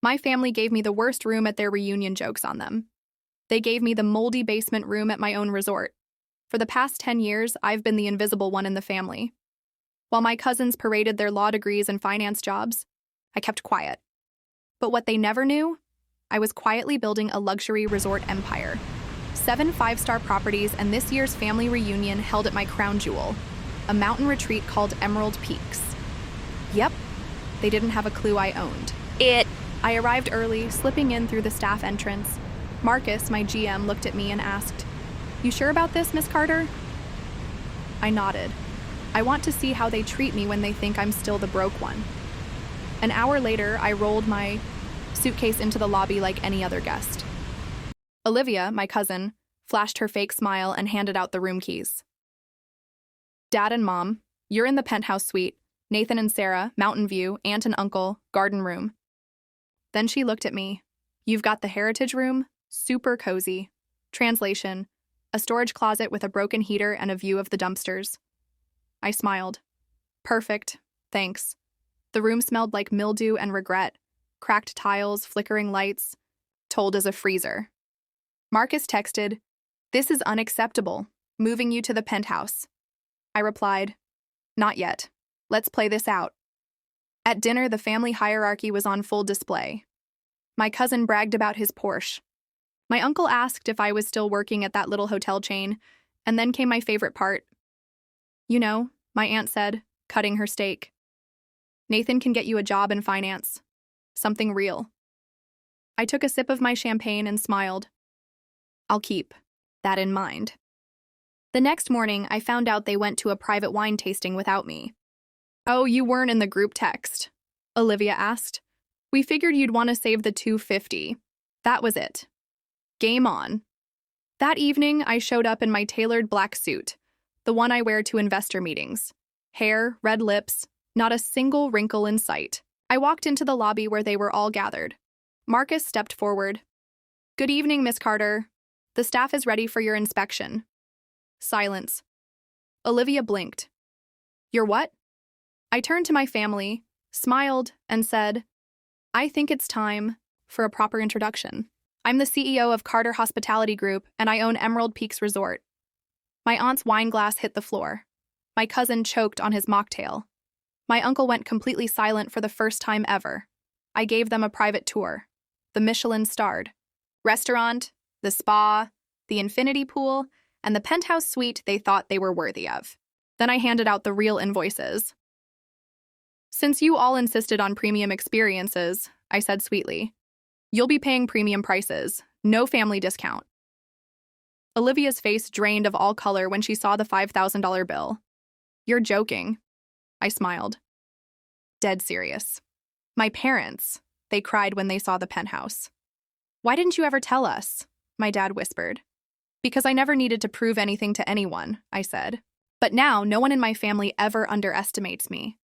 My family gave me the worst room at their reunion, jokes on them. They gave me the moldy basement room at my own resort. For the past 10 years, I've been the invisible one in the family. While my cousins paraded their law degrees and finance jobs, I kept quiet. But what they never knew, I was quietly building a luxury resort empire. 7 five-star properties and this year's family reunion held at my crown jewel, a mountain retreat called Emerald Peaks. Yep, they didn't have a clue I owned. I arrived early, slipping in through the staff entrance. Marcus, my GM, looked at me and asked, "You sure about this, Miss Carter?" I nodded. I want to see how they treat me when they think I'm still the broke one. An hour later, I rolled my suitcase into the lobby like any other guest. Olivia, my cousin, flashed her fake smile and handed out the room keys. "Dad and Mom, you're in the penthouse suite. Nathan and Sarah, mountain view, aunt and uncle, garden room." Then she looked at me. "You've got the heritage room, super cozy. Translation, a storage closet with a broken heater and a view of the dumpsters." I smiled. "Perfect, thanks." The room smelled like mildew and regret, cracked tiles, flickering lights, cold as a freezer. Marcus texted, "This is unacceptable. Moving you to the penthouse." I replied, "Not yet. Let's play this out." At dinner, the family hierarchy was on full display. My cousin bragged about his Porsche. My uncle asked if I was still working at that little hotel chain, and then came my favorite part. "You know," my aunt said, cutting her steak, "Nathan can get you a job in finance. Something real." I took a sip of my champagne and smiled. I'll keep that in mind. The next morning, I found out they went to a private wine tasting without me. "Oh, you weren't in the group text?" Olivia asked. "We figured you'd want to save the $250. That was it. Game on." That evening, I showed up in my tailored black suit, the one I wear to investor meetings. Hair, red lips, not a single wrinkle in sight. I walked into the lobby where they were all gathered. Marcus stepped forward. "Good evening, Miss Carter. The staff is ready for your inspection." Silence. Olivia blinked. "You're what?" I turned to my family, smiled, and said, "I think it's time for a proper introduction. I'm the CEO of Carter Hospitality Group, and I own Emerald Peaks Resort." My aunt's wine glass hit the floor. My cousin choked on his mocktail. My uncle went completely silent for the first time ever. I gave them a private tour. The Michelin-starred restaurant, the spa, the infinity pool, and the penthouse suite they thought they were worthy of. Then I handed out the real invoices. "Since you all insisted on premium experiences," I said sweetly, "you'll be paying premium prices, no family discount." Olivia's face drained of all color when she saw the $5,000 bill. "You're joking." I smiled. "Dead serious. My parents," they cried when they saw the penthouse. "Why didn't you ever tell us?" my dad whispered. "Because I never needed to prove anything to anyone," I said. But now, no one in my family ever underestimates me.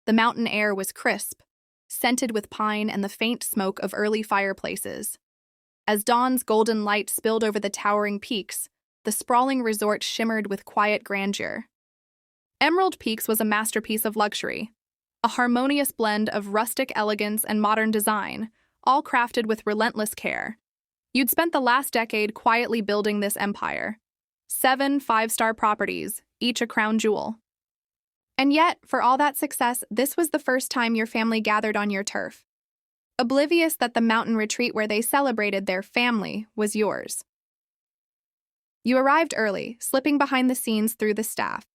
The mountain air was crisp, scented with pine and the faint smoke of early fireplaces. As dawn's golden light spilled over the towering peaks, the sprawling resort shimmered with quiet grandeur. Emerald Peaks was a masterpiece of luxury, a harmonious blend of rustic elegance and modern design, all crafted with relentless care. You'd spent the last decade quietly building this empire. 7 five-star properties, each a crown jewel. And yet, for all that success, this was the first time your family gathered on your turf. Oblivious that the mountain retreat where they celebrated their family was yours. You arrived early, slipping behind the scenes through the staff.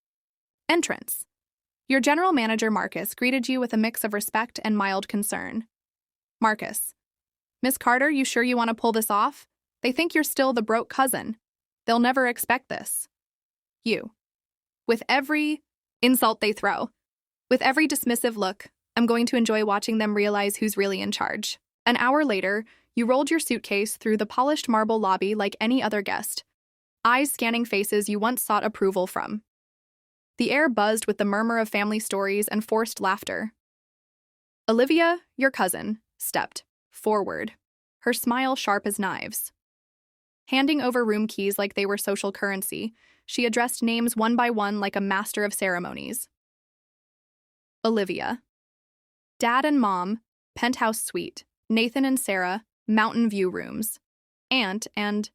Entrance. Your general manager, Marcus, greeted you with a mix of respect and mild concern. Marcus: "Miss Carter, you sure you want to pull this off? They think you're still the broke cousin. They'll never expect this." You: "With every insult they throw, with every dismissive look, I'm going to enjoy watching them realize who's really in charge." An hour later, you rolled your suitcase through the polished marble lobby like any other guest, eyes scanning faces you once sought approval from. The air buzzed with the murmur of family stories and forced laughter. Olivia, your cousin, stepped forward, her smile sharp as knives. Handing over room keys like they were social currency, she addressed names one by one like a master of ceremonies. Olivia: "Dad and Mom, penthouse suite, Nathan and Sarah, mountain view rooms. Aunt and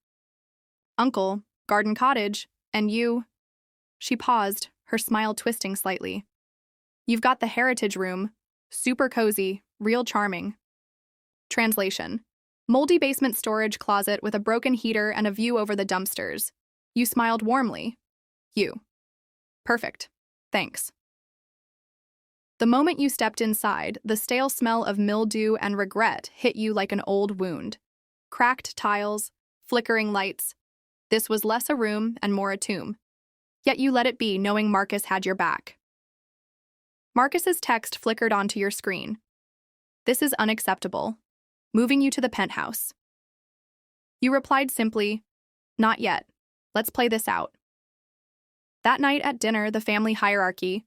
uncle, garden cottage, and you. She paused, her smile twisting slightly. You've got the heritage room, super cozy, real charming. Translation: moldy basement storage closet with a broken heater and a view over the dumpsters. You smiled warmly. You. Perfect. Thanks. The moment you stepped inside, the stale smell of mildew and regret hit you like an old wound. Cracked tiles, flickering lights. This was less a room and more a tomb. Yet you let it be, knowing Marcus had your back. Marcus's text flickered onto your screen. This is unacceptable. Moving you to the penthouse. You replied simply, not yet. Let's play this out. That night at dinner, the family hierarchy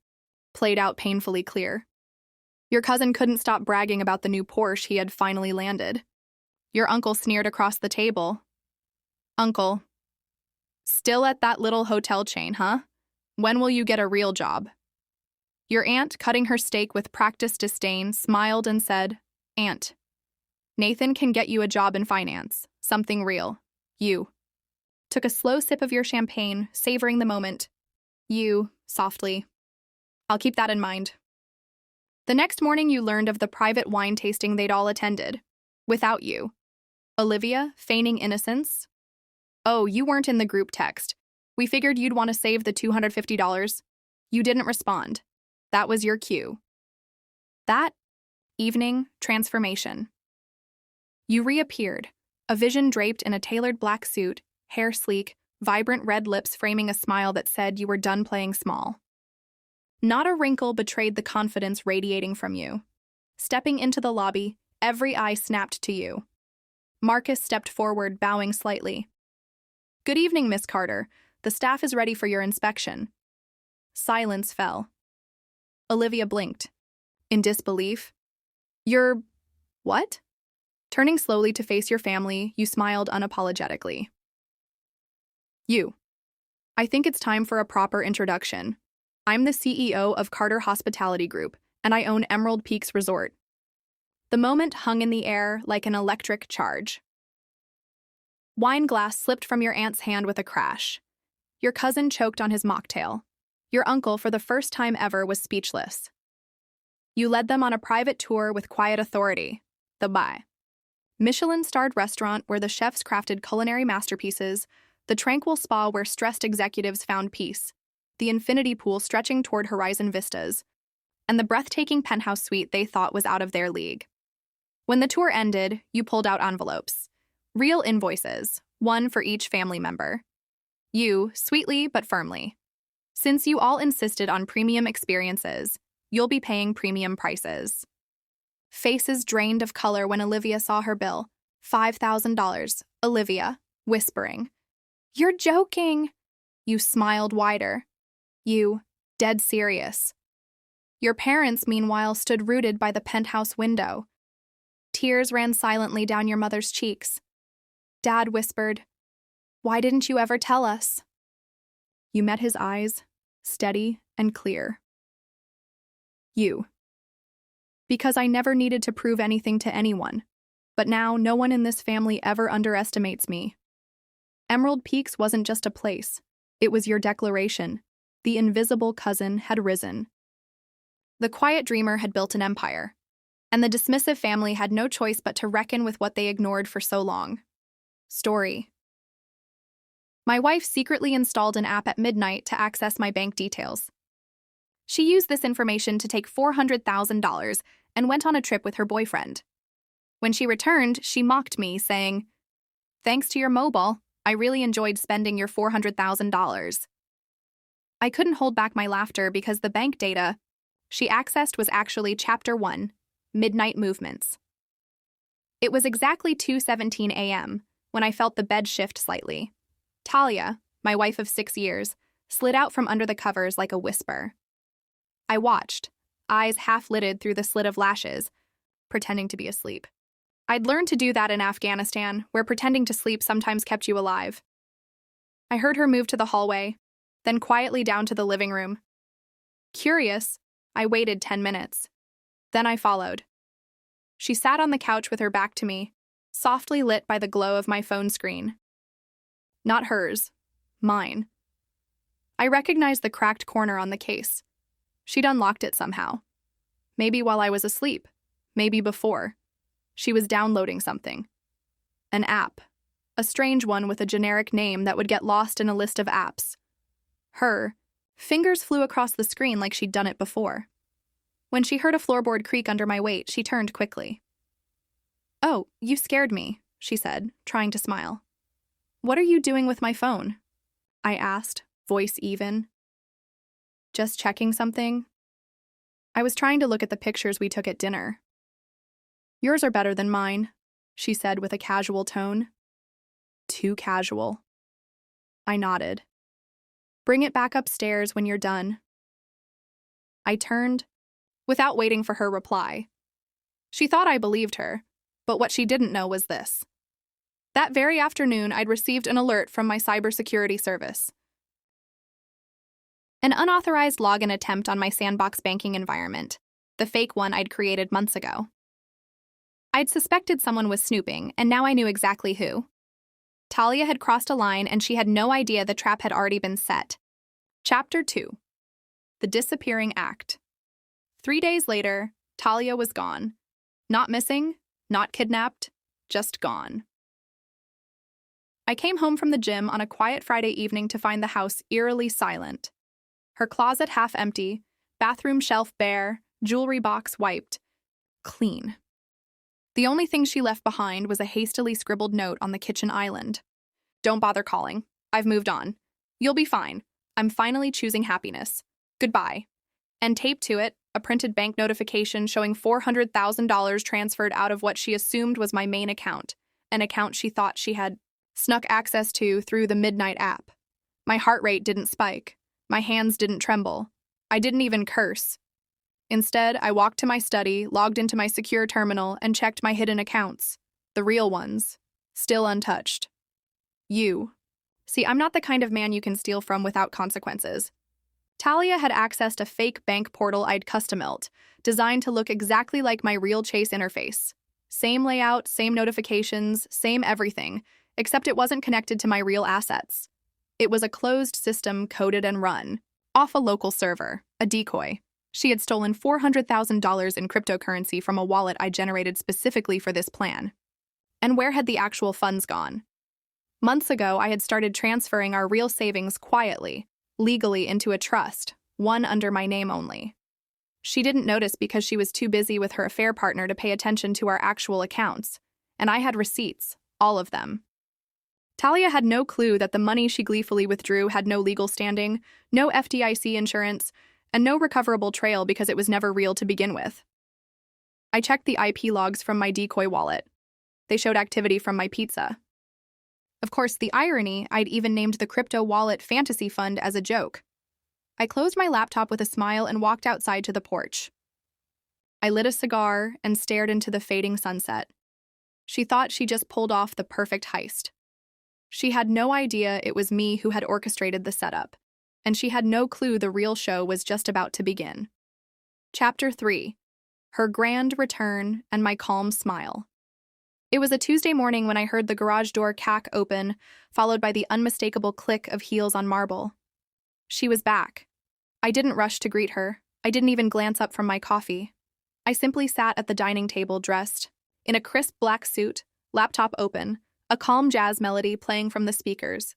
played out painfully clear. Your cousin couldn't stop bragging about the new Porsche he had finally landed. Your uncle sneered across the table. Uncle, still at that little hotel chain, huh? When will you get a real job? Your aunt, cutting her steak with practiced disdain, smiled and said, Aunt, Nathan can get you a job in finance, something real. You took a slow sip of your champagne, savoring the moment. You, softly. I'll keep that in mind. The next morning you learned of the private wine tasting they'd all attended. Without you. Olivia, feigning innocence. Oh, you weren't in the group text. We figured you'd want to save the $250. You didn't respond. That was your cue. That evening, transformation. You reappeared, a vision draped in a tailored black suit, hair sleek, vibrant red lips framing a smile that said you were done playing small. Not a wrinkle betrayed the confidence radiating from you. Stepping into the lobby, every eye snapped to you. Marcus stepped forward, bowing slightly. Good evening, Miss Carter. The staff is ready for your inspection. Silence fell. Olivia blinked. In disbelief. You're... what? Turning slowly to face your family, you smiled unapologetically. You. I think it's time for a proper introduction. I'm the CEO of Carter Hospitality Group, and I own Emerald Peaks Resort. The moment hung in the air like an electric charge. Wine glass slipped from your aunt's hand with a crash. Your cousin choked on his mocktail. Your uncle, for the first time ever, was speechless. You led them on a private tour with quiet authority. The Michelin-starred restaurant where the chefs crafted culinary masterpieces, the tranquil spa where stressed executives found peace, the infinity pool stretching toward horizon vistas, and the breathtaking penthouse suite they thought was out of their league. When the tour ended, you pulled out envelopes. Real invoices, one for each family member. You, sweetly but firmly. Since you all insisted on premium experiences, you'll be paying premium prices. Faces drained of color when Olivia saw her bill. $5,000. Olivia, whispering. You're joking. You smiled wider. You, dead serious. Your parents, meanwhile, stood rooted by the penthouse window. Tears ran silently down your mother's cheeks. Dad whispered, Why didn't you ever tell us? You met his eyes, steady and clear. You. Because I never needed to prove anything to anyone. But now, no one in this family ever underestimates me. Emerald Peaks wasn't just a place. It was your declaration. The invisible cousin had risen. The quiet dreamer had built an empire. And the dismissive family had no choice but to reckon with what they ignored for so long. Story. My wife secretly installed an app at midnight to access my bank details. She used this information to take $400,000 and went on a trip with her boyfriend. When she returned, she mocked me, saying, Thanks to your mobile, I really enjoyed spending your $400,000. I couldn't hold back my laughter because the bank data she accessed was actually Chapter 1, Midnight Movements. It was exactly 2:17 a.m. when I felt the bed shift slightly. Talia, my wife of 6 years, slid out from under the covers like a whisper. I watched, eyes half-lidded through the slit of lashes, pretending to be asleep. I'd learned to do that in Afghanistan, where pretending to sleep sometimes kept you alive. I heard her move to the hallway, then quietly down to the living room. Curious, I waited 10 minutes. Then I followed. She sat on the couch with her back to me, softly lit by the glow of my phone screen. Not hers, mine. I recognized the cracked corner on the case. She'd unlocked it somehow. Maybe while I was asleep, maybe before. She was downloading something. An app. A strange one with a generic name that would get lost in a list of apps. Her fingers flew across the screen like she'd done it before. When she heard a floorboard creak under my weight, she turned quickly. "Oh, you scared me," she said, trying to smile. "What are you doing with my phone?" I asked, voice even. "Just checking something." I was trying to look at the pictures we took at dinner. "Yours are better than mine," she said with a casual tone. Too casual. I nodded. "Bring it back upstairs when you're done." I turned, without waiting for her reply. She thought I believed her, but what she didn't know was this. That very afternoon, I'd received an alert from my cybersecurity service. An unauthorized login attempt on my sandbox banking environment, the fake one I'd created months ago. I'd suspected someone was snooping, and now I knew exactly who. Talia had crossed a line, and she had no idea the trap had already been set. Chapter 2. The Disappearing Act. 3 days later, Talia was gone. Not missing, not kidnapped, just gone. I came home from the gym on a quiet Friday evening to find the house eerily silent. Her closet half empty, bathroom shelf bare, jewelry box wiped. Clean. The only thing she left behind was a hastily scribbled note on the kitchen island. "Don't bother calling. I've moved on. You'll be fine. I'm finally choosing happiness. Goodbye." And taped to it, a printed bank notification showing $400,000 transferred out of what she assumed was my main account, an account she thought she had snuck access to through the Midnight app. My heart rate didn't spike. My hands didn't tremble. I didn't even curse. Instead, I walked to my study, logged into my secure terminal, and checked my hidden accounts. The real ones. Still untouched. See, I'm not the kind of man you can steal from without consequences. Talia had accessed a fake bank portal I'd custom-built, designed to look exactly like my real Chase interface. Same layout, same notifications, same everything, except it wasn't connected to my real assets. It was a closed system coded and run, off a local server, a decoy. She had stolen $400,000 in cryptocurrency from a wallet I generated specifically for this plan. And where had the actual funds gone? Months ago, I had started transferring our real savings quietly, legally into a trust, one under my name only. She didn't notice because she was too busy with her affair partner to pay attention to our actual accounts, and I had receipts, all of them. Talia had no clue that the money she gleefully withdrew had no legal standing, no FDIC insurance, and no recoverable trail because it was never real to begin with. I checked the IP logs from my decoy wallet. They showed activity from my pizza. Of course, the irony, I'd even named the crypto wallet Fantasy Fund as a joke. I closed my laptop with a smile and walked outside to the porch. I lit a cigar and stared into the fading sunset. She thought she just pulled off the perfect heist. She had no idea it was me who had orchestrated the setup, and she had no clue the real show was just about to begin. Chapter 3. Her Grand Return and My Calm Smile. It was a Tuesday morning when I heard the garage door cack open, followed by the unmistakable click of heels on marble. She was back. I didn't rush to greet her. I didn't even glance up from my coffee. I simply sat at the dining table dressed, in a crisp black suit, laptop open, a calm jazz melody playing from the speakers.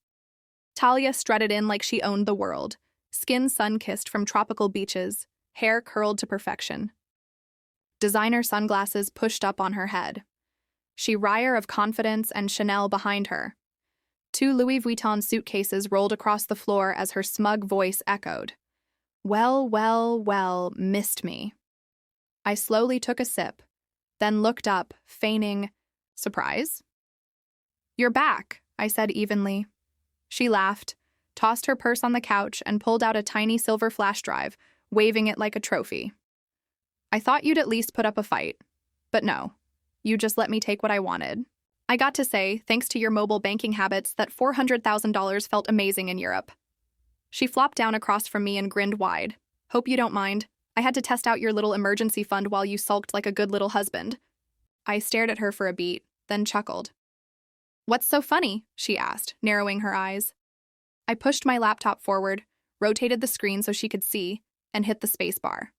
Talia strutted in like she owned the world, skin sun-kissed from tropical beaches, hair curled to perfection. Designer sunglasses pushed up on her head. She wire of confidence and Chanel behind her. 2 Louis Vuitton suitcases rolled across the floor as her smug voice echoed. Well, missed me. I slowly took a sip, then looked up, feigning surprise. "You're back," I said evenly. She laughed, tossed her purse on the couch, and pulled out a tiny silver flash drive, waving it like a trophy. "I thought you'd at least put up a fight. But no, you just let me take what I wanted. I got to say, thanks to your mobile banking habits, that $400,000 felt amazing in Europe." She flopped down across from me and grinned wide. "Hope you don't mind. I had to test out your little emergency fund while you sulked like a good little husband." I stared at her for a beat, then chuckled. "What's so funny?" she asked, narrowing her eyes. I pushed my laptop forward, rotated the screen so she could see, and hit the spacebar.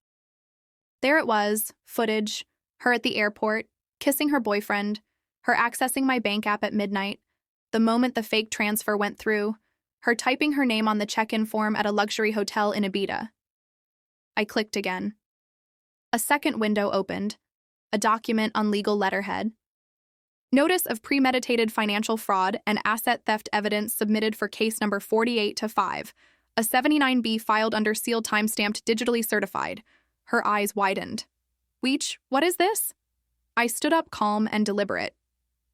There it was, footage, her at the airport, kissing her boyfriend, her accessing my bank app at midnight, the moment the fake transfer went through, her typing her name on the check-in form at a luxury hotel in Ibiza. I clicked again. A second window opened, a document on legal letterhead. Notice of premeditated financial fraud and asset theft evidence submitted for case number 48-5, a 79B filed under seal time-stamped digitally certified. Her eyes widened. "Weech, what is this?" I stood up calm and deliberate.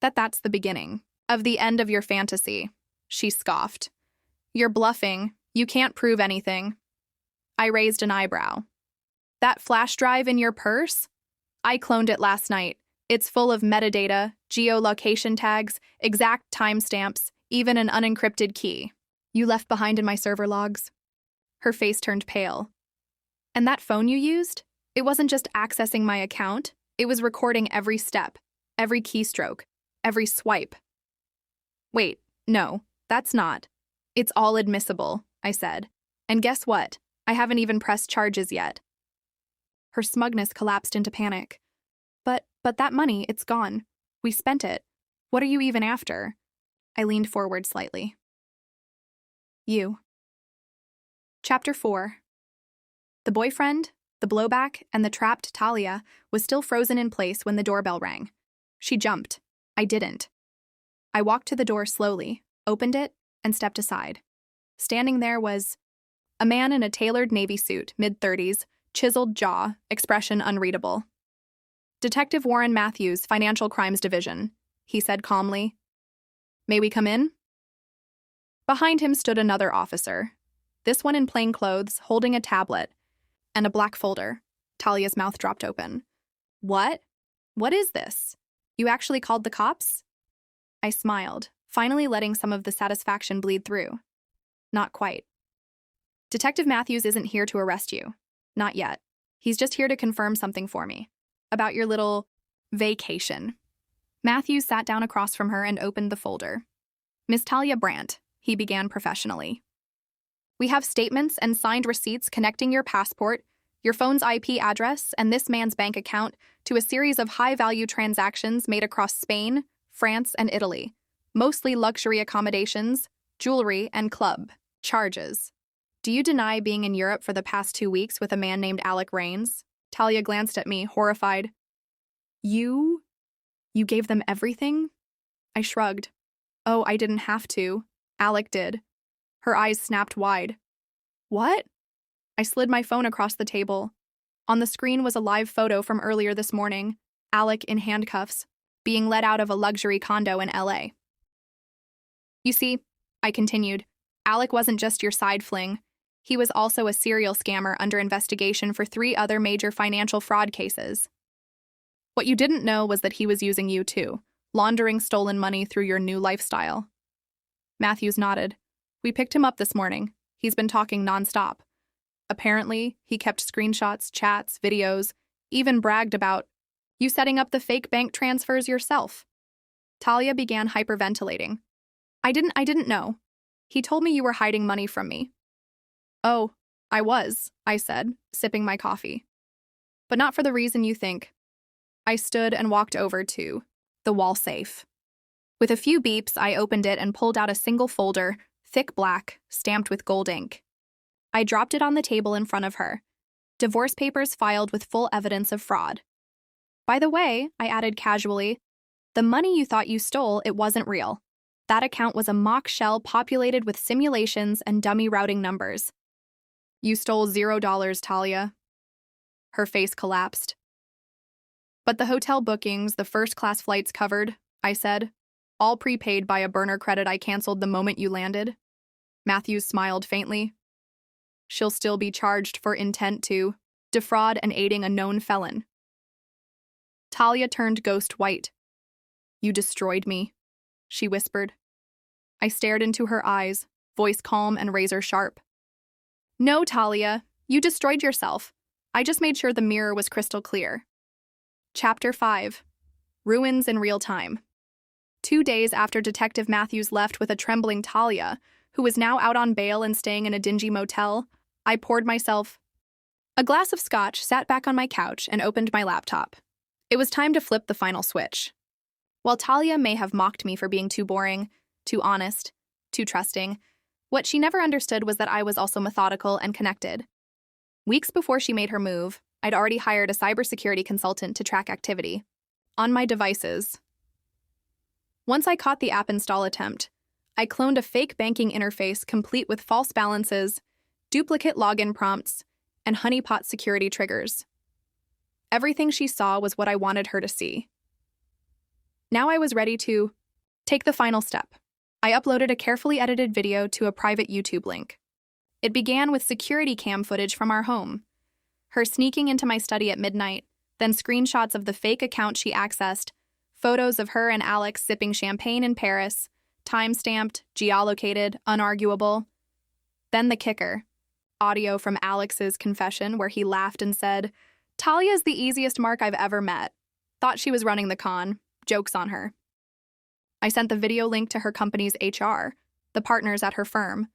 That's the beginning of the end of your fantasy," she scoffed. "You're bluffing. You can't prove anything." I raised an eyebrow. "That flash drive in your purse? I cloned it last night. It's full of metadata, geolocation tags, exact timestamps, even an unencrypted key. You left behind in my server logs." Her face turned pale. "And that phone you used? It wasn't just accessing my account. It was recording every step, every keystroke, every swipe." "Wait, no, that's not. It's all admissible," I said. "And guess what? I haven't even pressed charges yet." Her smugness collapsed into panic. But that money, it's gone. We spent it. What are you even after?" I leaned forward slightly. You. Chapter 4. The boyfriend, the blowback, and the trapped Talia was still frozen in place when the doorbell rang. She jumped. I didn't. I walked to the door slowly, opened it, and stepped aside. Standing there was a man in a tailored navy suit, mid-30s, chiseled jaw, expression unreadable. "Detective Warren Matthews, Financial Crimes Division," he said calmly. "May we come in?" Behind him stood another officer, this one in plain clothes, holding a tablet and a black folder. Talia's mouth dropped open. "What? What is this? You actually called the cops?" I smiled, finally letting some of the satisfaction bleed through. "Not quite. Detective Matthews isn't here to arrest you. Not yet. He's just here to confirm something for me. About your little vacation." Matthews sat down across from her and opened the folder. "Miss Talia Brandt," he began professionally. "We have statements and signed receipts connecting your passport, your phone's IP address, and this man's bank account to a series of high-value transactions made across Spain, France, and Italy, mostly luxury accommodations, jewelry, and club charges. Do you deny being in Europe for the past 2 weeks with a man named Alec Rains?" Talia glanced at me, horrified. You gave them everything?" I shrugged. "Oh, I didn't have to. Alec did." Her eyes snapped wide. "What?" I slid my phone across the table. On the screen was a live photo from earlier this morning, Alec in handcuffs, being let out of a luxury condo in LA. "You see," I continued, "Alec wasn't just your side fling. He was also a serial scammer under investigation for 3 other major financial fraud cases. What you didn't know was that he was using you too, laundering stolen money through your new lifestyle." Matthews nodded. "We picked him up this morning. He's been talking nonstop. Apparently, he kept screenshots, chats, videos, even bragged about you setting up the fake bank transfers yourself." Talia began hyperventilating. I didn't know. He told me you were hiding money from me." "Oh, I was," I said, sipping my coffee. "But not for the reason you think." I stood and walked over to the wall safe. With a few beeps, I opened it and pulled out a single folder, thick black, stamped with gold ink. I dropped it on the table in front of her. Divorce papers filed with full evidence of fraud. "By the way," I added casually, "the money you thought you stole, it wasn't real. That account was a mock shell populated with simulations and dummy routing numbers." "You stole $0, Talia." Her face collapsed. "But the hotel bookings, the first-class flights covered," I said, "all prepaid by a burner credit I canceled the moment you landed." Matthews smiled faintly. "She'll still be charged for intent to defraud and aiding a known felon." Talia turned ghost white. "You destroyed me," she whispered. I stared into her eyes, voice calm and razor-sharp. "No, Talia, you destroyed yourself. I just made sure the mirror was crystal clear." Chapter 5. Ruins in real time. 2 days after Detective Matthews left with a trembling Talia, who was now out on bail and staying in a dingy motel, I poured myself a glass of scotch, sat back on my couch, and opened my laptop. It was time to flip the final switch. While Talia may have mocked me for being too boring, too honest, too trusting, what she never understood was that I was also methodical and connected. Weeks before she made her move, I'd already hired a cybersecurity consultant to track activity on my devices. Once I caught the app install attempt, I cloned a fake banking interface complete with false balances, duplicate login prompts, and honeypot security triggers. Everything she saw was what I wanted her to see. Now I was ready to take the final step. I uploaded a carefully edited video to a private YouTube link. It began with security cam footage from our home, her sneaking into my study at midnight, then screenshots of the fake account she accessed, photos of her and Alex sipping champagne in Paris, time-stamped, geolocated, unarguable. Then the kicker. Audio from Alex's confession where he laughed and said, "Talia's the easiest mark I've ever met. Thought she was running the con. Joke's on her." I sent the video link to her company's HR, the partners at her firm,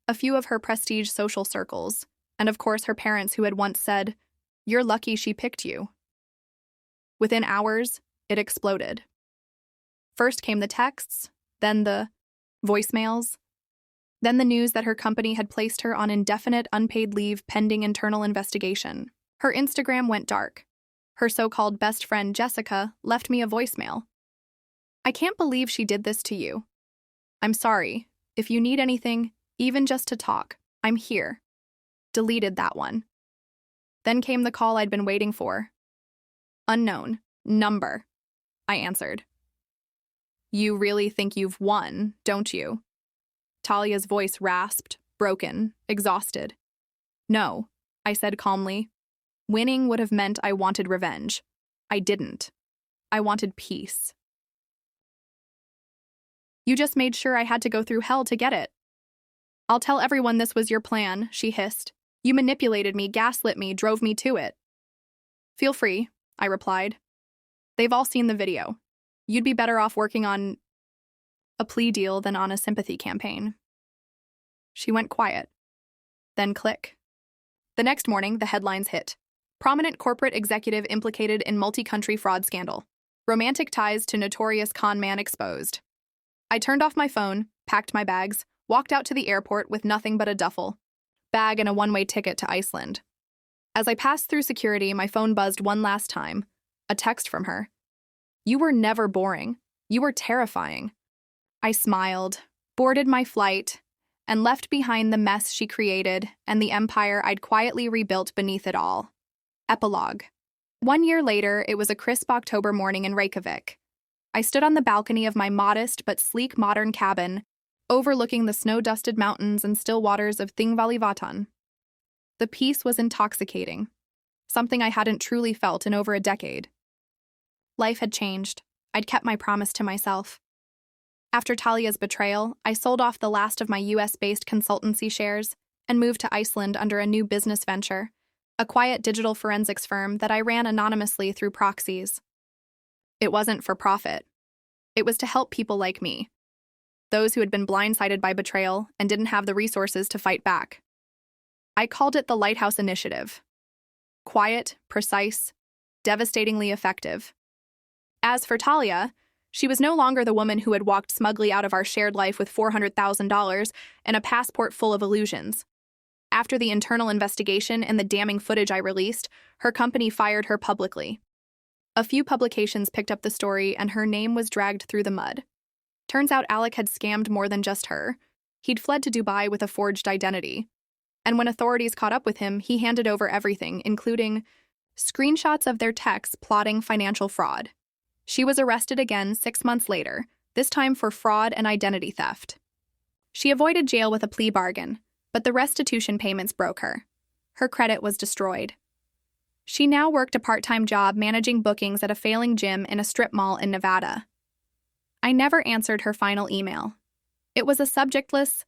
a few of her prestige social circles, and of course her parents who had once said, "You're lucky she picked you." Within hours, it exploded. First came the texts, then the voicemails, then the news that her company had placed her on indefinite unpaid leave pending internal investigation. Her Instagram went dark. Her so-called best friend Jessica left me a voicemail. "I can't believe she did this to you. I'm sorry. If you need anything, even just to talk, I'm here." Deleted that one. Then came the call I'd been waiting for. "Unknown. Number." I answered. "You really think you've won, don't you?" Talia's voice rasped, broken, exhausted. "No," I said calmly. "Winning would have meant I wanted revenge. I didn't. I wanted peace." "You just made sure I had to go through hell to get it." "I'll tell everyone this was your plan," she hissed. "You manipulated me, gaslit me, drove me to it." "Feel free," I replied. "They've all seen the video. You'd be better off working on a plea deal than on a sympathy campaign." She went quiet. Then click. The next morning, the headlines hit. Prominent corporate executive implicated in multi-country fraud scandal. Romantic ties to notorious con man exposed. I turned off my phone, packed my bags, walked out to the airport with nothing but a duffel bag and a one-way ticket to Iceland. As I passed through security, my phone buzzed one last time. A text from her. "You were never boring. You were terrifying." I smiled, boarded my flight, and left behind the mess she created and the empire I'd quietly rebuilt beneath it all. Epilogue. 1 year later, it was a crisp October morning in Reykjavik. I stood on the balcony of my modest but sleek modern cabin, overlooking the snow-dusted mountains and still waters of Thingvellir. The peace was intoxicating, something I hadn't truly felt in over a decade. Life had changed. I'd kept my promise to myself. After Talia's betrayal, I sold off the last of my US-based consultancy shares and moved to Iceland under a new business venture, a quiet digital forensics firm that I ran anonymously through proxies. It wasn't for profit. It was to help people like me, those who had been blindsided by betrayal and didn't have the resources to fight back. I called it the Lighthouse Initiative. Quiet, precise, devastatingly effective. As for Talia, she was no longer the woman who had walked smugly out of our shared life with $400,000 and a passport full of illusions. After the internal investigation and the damning footage I released, her company fired her publicly. A few publications picked up the story and her name was dragged through the mud. Turns out Alec had scammed more than just her. He'd fled to Dubai with a forged identity. And when authorities caught up with him, he handed over everything, including screenshots of their texts plotting financial fraud. She was arrested again 6 months later, this time for fraud and identity theft. She avoided jail with a plea bargain, but the restitution payments broke her. Her credit was destroyed. She now worked a part-time job managing bookings at a failing gym in a strip mall in Nevada. I never answered her final email. It was a subjectless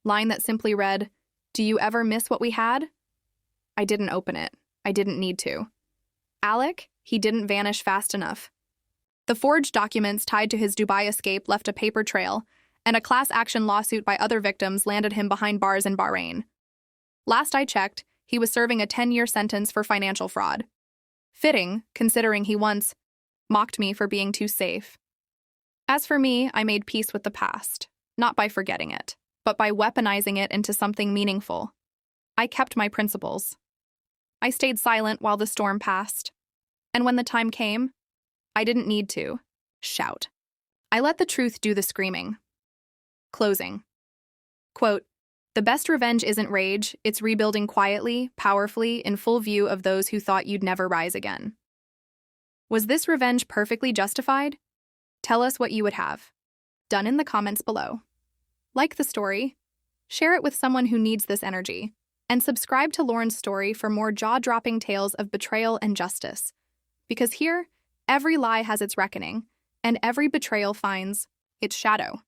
line that simply read, "Do you ever miss what we had?" I didn't open it. I didn't need to. Alec, he didn't vanish fast enough. The forged documents tied to his Dubai escape left a paper trail, and a class action lawsuit by other victims landed him behind bars in Bahrain. Last I checked, he was serving a 10-year sentence for financial fraud. Fitting, considering he once mocked me for being too safe. As for me, I made peace with the past, not by forgetting it, but by weaponizing it into something meaningful. I kept my principles. I stayed silent while the storm passed. And when the time came, I didn't need to shout. I let the truth do the screaming. Closing. Quote, "The best revenge isn't rage, it's rebuilding quietly, powerfully, in full view of those who thought you'd never rise again." Was this revenge perfectly justified? Tell us what you would have. Done in the comments below. Like the story, share it with someone who needs this energy, and subscribe to Lauren's story for more jaw-dropping tales of betrayal and justice. Because here, every lie has its reckoning, and every betrayal finds its shadow.